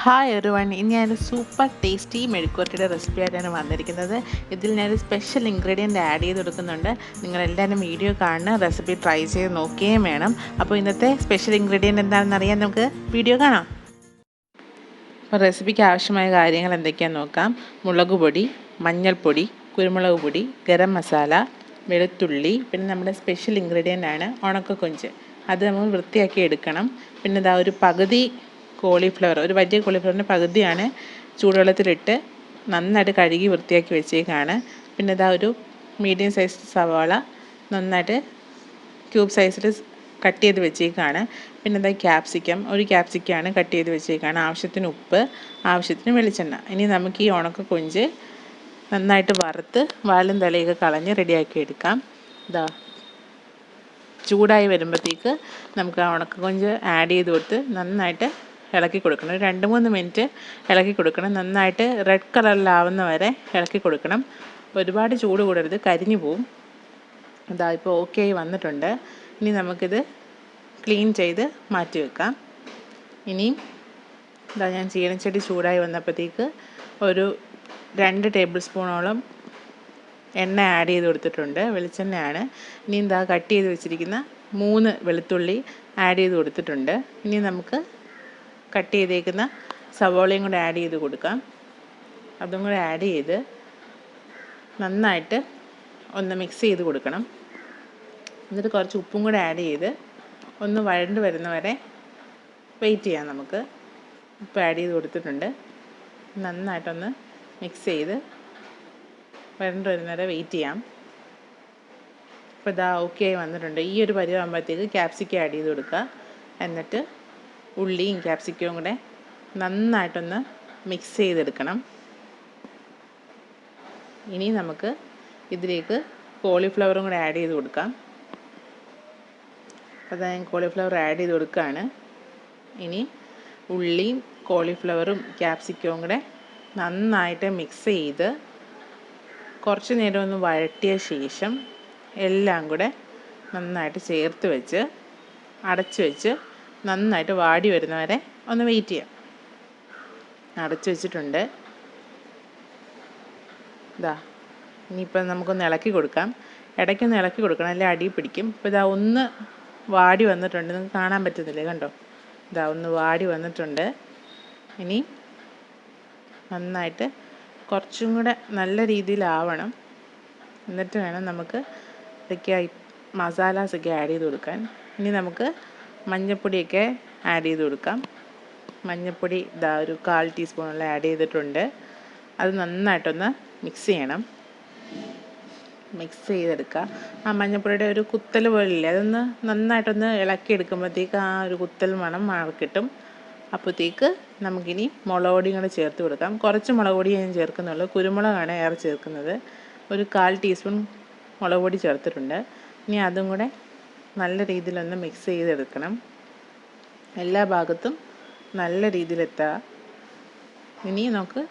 Hi everyone, ഇന്ന് ഞാനൊരു super tasty മെഴുക്കുവരട്ടിയുടെ recipe ആയിട്ടാണ് വന്നിരിക്കുന്നത്. ഇതിൽ ഞാനൊരു സ്പെഷ്യൽ ഇൻഗ്രീഡിയൻറ്റ് ആഡ് ചെയ്ത് കൊടുക്കുന്നുണ്ട്. നിങ്ങളെല്ലാവരും വീഡിയോ കാണുന്ന റെസിപ്പി ട്രൈ ചെയ്ത് നോക്കുകയും വേണം. അപ്പോൾ ഇന്നത്തെ സ്പെഷ്യൽ ഇൻഗ്രീഡിയൻറ്റ് എന്താണെന്ന് അറിയാൻ നമുക്ക് വീഡിയോ കാണാം. അപ്പോൾ റെസിപ്പിക്ക് ആവശ്യമായ കാര്യങ്ങൾ എന്തൊക്കെയാണെന്ന് നോക്കാം. മുളക് പൊടി, മഞ്ഞൾപ്പൊടി, കുരുമുളക് പൊടി, ഗരം മസാല, വെളുത്തുള്ളി, പിന്നെ നമ്മുടെ സ്പെഷ്യൽ ഇൻഗ്രീഡിയൻ്റ് ആണ് ഉണക്കക്കൊഞ്ച്. അത് നമ്മൾ വൃത്തിയാക്കി എടുക്കണം. പിന്നെ ഇതാ ഒരു പകുതി കോളിഫ്ലവർ, ഒരു വലിയ കോളിഫ്ലവറിൻ്റെ പകുതിയാണ് ചൂടുവെള്ളത്തിലിട്ട് നന്നായിട്ട് കഴുകി വൃത്തിയാക്കി വെച്ചേക്കാണ്. പിന്നെ ഇതാ ഒരു മീഡിയം സൈസ് സവാള നന്നായിട്ട് ക്യൂബ് സൈസിൽ കട്ട് ചെയ്ത് വെച്ചേക്കാണ്. പിന്നെ ഇതാ ക്യാപ്സിക്കം, ഒരു ക്യാപ്സിക്കമാണ് കട്ട് ചെയ്ത് വെച്ചേക്കാണ്. ആവശ്യത്തിന് ഉപ്പ്, ആവശ്യത്തിന് വെളിച്ചെണ്ണ. ഇനി നമുക്ക് ഈ ഉണക്ക കൊഞ്ച് നന്നായിട്ട് വറുത്ത് വാലും തലയൊക്കെ കളഞ്ഞ് റെഡിയാക്കി എടുക്കാം. ഇതാ ചൂടായി വരുമ്പോഴത്തേക്ക് നമുക്ക് ആ ഉണക്ക കൊഞ്ച് ആഡ് ചെയ്ത് കൊടുത്ത് നന്നായിട്ട് ഇളക്കി കൊടുക്കണം. ഒരു 2-3 മിനിറ്റ് ഇളക്കി കൊടുക്കണം. നന്നായിട്ട് റെഡ് കളറിലാവുന്ന വരെ ഇളക്കി കൊടുക്കണം. ഒരുപാട് ചൂട് കൂടരുത്, കരിഞ്ഞു പോവും. ഇതാ ഇപ്പോൾ ഓക്കെ ആയി വന്നിട്ടുണ്ട്. ഇനി നമുക്കിത് ക്ലീൻ ചെയ്ത് മാറ്റി വെക്കാം. ഇനിയും ഇതാ ഞാൻ ചീനച്ചട്ടി ചൂടായി വന്നപ്പോഴത്തേക്ക് ഒരു 2 ടേബിൾ സ്പൂണോളം എണ്ണ ആഡ് ചെയ്ത് കൊടുത്തിട്ടുണ്ട്. വെളിച്ചെണ്ണയാണ്. ഇനി എന്താ കട്ട് ചെയ്ത് വെച്ചിരിക്കുന്ന 3 വെളുത്തുള്ളി ആഡ് ചെയ്ത് കൊടുത്തിട്ടുണ്ട്. ഇനി നമുക്ക് കട്ട് ചെയ്തേക്കുന്ന സവോളയും കൂടെ ആഡ് ചെയ്ത് കൊടുക്കാം. അതും കൂടെ ആഡ് ചെയ്ത് നന്നായിട്ട് ഒന്ന് മിക്സ് ചെയ്ത് കൊടുക്കണം. എന്നിട്ട് കുറച്ച് ഉപ്പും കൂടെ ആഡ് ചെയ്ത് ഒന്ന് വഴണ്ട് വരുന്നവരെ വെയിറ്റ് ചെയ്യാം. നമുക്ക് ഉപ്പ് ആഡ് ചെയ്ത് കൊടുത്തിട്ടുണ്ട്. നന്നായിട്ടൊന്ന് മിക്സ് ചെയ്ത് വരണ്ട് വരുന്നവരെ വെയിറ്റ് ചെയ്യാം. ഇപ്പോൾ ഇതാ ഓക്കെ ആയി വന്നിട്ടുണ്ട്. ഈ ഒരു പരുവാകുമ്പോഴത്തേക്ക് ക്യാപ്സിക്കം ആഡ് ചെയ്ത് കൊടുക്കുക. എന്നിട്ട് ഉള്ളിയും ക്യാപ്സിക്കവും കൂടെ നന്നായിട്ടൊന്ന് മിക്സ് ചെയ്തെടുക്കണം. ഇനി നമുക്ക് ഇതിലേക്ക് കോളിഫ്ലവറും കൂടെ ആഡ് ചെയ്ത് കൊടുക്കാം. അപ്പോൾ ഞാൻ കോളിഫ്ലവർ ആഡ് ചെയ്ത് കൊടുക്കുകയാണ്. ഇനി ഉള്ളിയും കോളിഫ്ലവറും ക്യാപ്സിക്കവും കൂടെ നന്നായിട്ട് മിക്സ് ചെയ്ത് കുറച്ച് നേരം ഒന്ന് വഴറ്റിയ ശേഷം എല്ലാം കൂടെ നന്നായിട്ട് ചേർത്ത് വെച്ച് അടച്ച് വെച്ച് നന്നായിട്ട് വാടി വരുന്നവരെ ഒന്ന് വെയിറ്റ് ചെയ്യാം. അടച്ച് വെച്ചിട്ടുണ്ട്. ഇതാ ഇനിയിപ്പോൾ നമുക്കൊന്ന് ഇളക്കി കൊടുക്കാം. ഇടയ്ക്കൊന്ന് ഇളക്കി കൊടുക്കണം, അല്ലെങ്കിൽ അടി പിടിക്കും. ഇപ്പോൾ ഇതാ ഒന്ന് വാടി വന്നിട്ടുണ്ട്. നിങ്ങൾക്ക് കാണാൻ പറ്റുന്നില്ലേ? കണ്ടോ? ഇതാ ഒന്ന് വാടി വന്നിട്ടുണ്ട്. ഇനി നന്നായിട്ട് കുറച്ചും കൂടെ നല്ല രീതിയിലാവണം. എന്നിട്ട് വേണം നമുക്ക് ഇതൊക്കെ മസാലാസൊക്കെ ആഡ് ചെയ്ത് കൊടുക്കാൻ. ഇനി നമുക്ക് മഞ്ഞൾപ്പൊടിയൊക്കെ ആഡ് ചെയ്ത് കൊടുക്കാം. മഞ്ഞൾപ്പൊടി ഇതാ ഒരു 1/4 ടീസ്പൂണോളം ആഡ് ചെയ്തിട്ടുണ്ട്. അത് നന്നായിട്ടൊന്ന് മിക്സ് ചെയ്യണം. മിക്സ് ചെയ്തെടുക്കുക. ആ മഞ്ഞൾപ്പൊടിയുടെ ഒരു കുത്തൽ പോലില്ലേ, അതൊന്ന് നന്നായിട്ടൊന്ന് ഇളക്കിയെടുക്കുമ്പോഴത്തേക്ക് ആ ഒരു കുത്തൽ മണം കിട്ടും. അപ്പോഴത്തേക്ക് നമുക്കിനി മുളക് പൊടിയും കൂടെ ചേർത്ത് കൊടുക്കാം. കുറച്ച് മുളക് പൊടി ഞാൻ ചേർക്കുന്നുള്ളൂ. കുരുമുളകാണ് ഏറെ ചേർക്കുന്നത്. ഒരു 1/4 ടീസ്പൂൺ മുളക് പൊടി ചേർത്തിട്ടുണ്ട്. ഇനി അതും കൂടെ നല്ല രീതിയിലൊന്ന് മിക്സ് ചെയ്തെടുക്കണം. എല്ലാ ഭാഗത്തും നല്ല രീതിയിലെത്തുക. ഇനി നമുക്ക്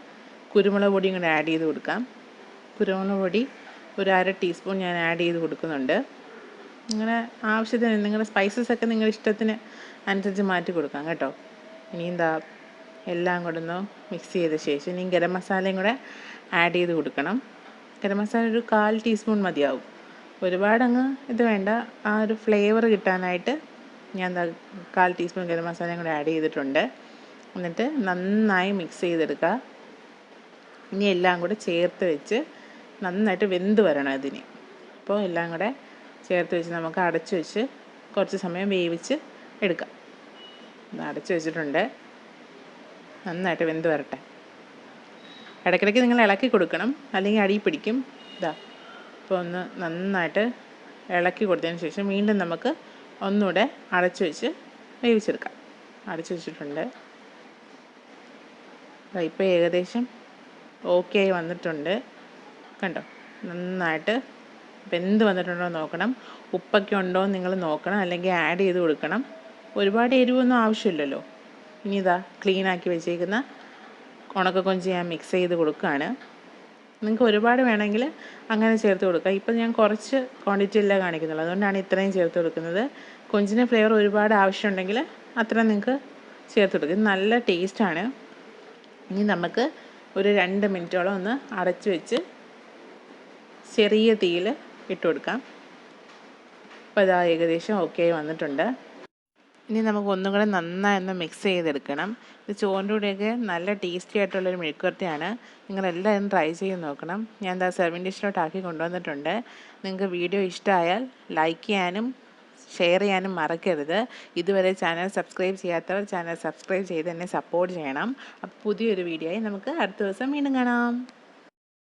കുരുമുളക് പൊടിയും കൂടെ ആഡ് ചെയ്ത് കൊടുക്കാം. കുരുമുളക് പൊടി ഒരു 1/2 ടീസ്പൂൺ ഞാൻ ആഡ് ചെയ്ത് കൊടുക്കുന്നുണ്ട്. നിങ്ങളുടെ ആവശ്യത്തിന്, നിങ്ങളുടെ സ്പൈസസൊക്കെ നിങ്ങളുടെ ഇഷ്ടത്തിന് അനുസരിച്ച് മാറ്റി കൊടുക്കാം കേട്ടോ. ഇനി എന്താ എല്ലാം കൂടെ ഒന്ന് മിക്സ് ചെയ്ത ശേഷം ഇനി ഗരം മസാലയും കൂടെ ആഡ് ചെയ്ത് കൊടുക്കണം. ഗരം മസാല ഒരു 1/4 ടീസ്പൂൺ മതിയാവും. ഒരുപാടങ്ങ് ഇത് വേണ്ട. ആ ഒരു ഫ്ലേവർ കിട്ടാനായിട്ട് ഞാൻ 1/4 ടീസ്പൂൺ ഗരം മസാലയും കൂടെ ആഡ് ചെയ്തിട്ടുണ്ട്. എന്നിട്ട് നന്നായി മിക്സ് ചെയ്തെടുക്കുക. ഇനി എല്ലാം കൂടെ ചേർത്ത് വെച്ച് നന്നായിട്ട് വെന്ത് വരണം അതിന്. അപ്പോൾ എല്ലാം കൂടെ ചേർത്ത് വെച്ച് നമുക്ക് അടച്ച് വെച്ച് കുറച്ച് സമയം വേവിച്ച് എടുക്കാം. അടച്ച് വെച്ചിട്ടുണ്ട്. നന്നായിട്ട് വെന്ത് വരട്ടെ. ഇടയ്ക്കിടയ്ക്ക് നിങ്ങൾ ഇളക്കി കൊടുക്കണം, അല്ലെങ്കിൽ അടി പിടിക്കും. ഇതാ ഇപ്പോൾ ഒന്ന് നന്നായിട്ട് ഇളക്കി കൊടുത്തതിന് ശേഷം വീണ്ടും നമുക്ക് ഒന്നുകൂടെ അടച്ച് വെച്ച് വേവിച്ചെടുക്കാം. അടച്ച് വെച്ചിട്ടുണ്ട്. ഇപ്പോൾ ഏകദേശം ഓക്കെ ആയി വന്നിട്ടുണ്ട്. കണ്ടോ? നന്നായിട്ട് വെന്ത് വന്നിട്ടുണ്ടോ നോക്കണം. ഉപ്പൊക്കെ ഉണ്ടോ എന്ന് നിങ്ങൾ നോക്കണം, അല്ലെങ്കിൽ ആഡ് ചെയ്ത് കൊടുക്കണം. ഒരുപാട് എരിവൊന്നും ആവശ്യമില്ലല്ലോ. ഇനി ഇതാ ക്ലീനാക്കി വെച്ചേക്കുന്ന ഉണക്കക്കൊഞ്ച് ഞാൻ മിക്സ് ചെയ്ത് കൊടുക്കുകയാണ്. നിങ്ങൾക്ക് ഒരുപാട് വേണമെങ്കിൽ അങ്ങനെ ചേർത്ത് കൊടുക്കുക. ഇപ്പം ഞാൻ കുറച്ച് ക്വാണ്ടിറ്റിയല്ല കാണിക്കുന്നുള്ളൂ, അതുകൊണ്ടാണ് ഇത്രയും ചേർത്ത് കൊടുക്കുന്നത്. കൊഞ്ചിന് ഫ്ലേവർ ഒരുപാട് ആവശ്യമുണ്ടെങ്കിൽ അത്ര നിങ്ങൾക്ക് ചേർത്ത് കൊടുക്കുക. ഇത് നല്ല ടേസ്റ്റാണ്. ഇനി നമുക്ക് ഒരു 2 മിനിറ്റോളം ഒന്ന് അടച്ചു വെച്ച് ചെറിയ തീയിൽ ഇട്ട് കൊടുക്കാം. അപ്പോൾ ഇതാ ഏകദേശം ഓക്കെ വന്നിട്ടുണ്ട്. ഇനി നമുക്ക് ഒന്നും കൂടെ നന്നായി ഒന്ന് മിക്സ് ചെയ്തെടുക്കണം. ഇത് ചോറിൻ്റെ കൂടെയൊക്കെ നല്ല ടേസ്റ്റി ആയിട്ടുള്ളൊരു മെഴുക്കുവരട്ടിയാണ്. നിങ്ങളെല്ലാവരും ട്രൈ ചെയ്ത് നോക്കണം. ഞാൻ എന്താ സെർവിങ് ഡിഷിലോട്ടാക്കി കൊണ്ടുവന്നിട്ടുണ്ട്. നിങ്ങൾക്ക് വീഡിയോ ഇഷ്ടമായാൽ ലൈക്ക് ചെയ്യാനും ഷെയർ ചെയ്യാനും മറക്കരുത്. ഇതുവരെ ചാനൽ സബ്സ്ക്രൈബ് ചെയ്യാത്തവർ ചാനൽ സബ്സ്ക്രൈബ് ചെയ്ത് എന്നെ സപ്പോർട്ട് ചെയ്യണം. അപ്പോൾ പുതിയൊരു വീഡിയോയിൽ നമുക്ക് അടുത്ത ദിവസം വീണ്ടും കാണാം.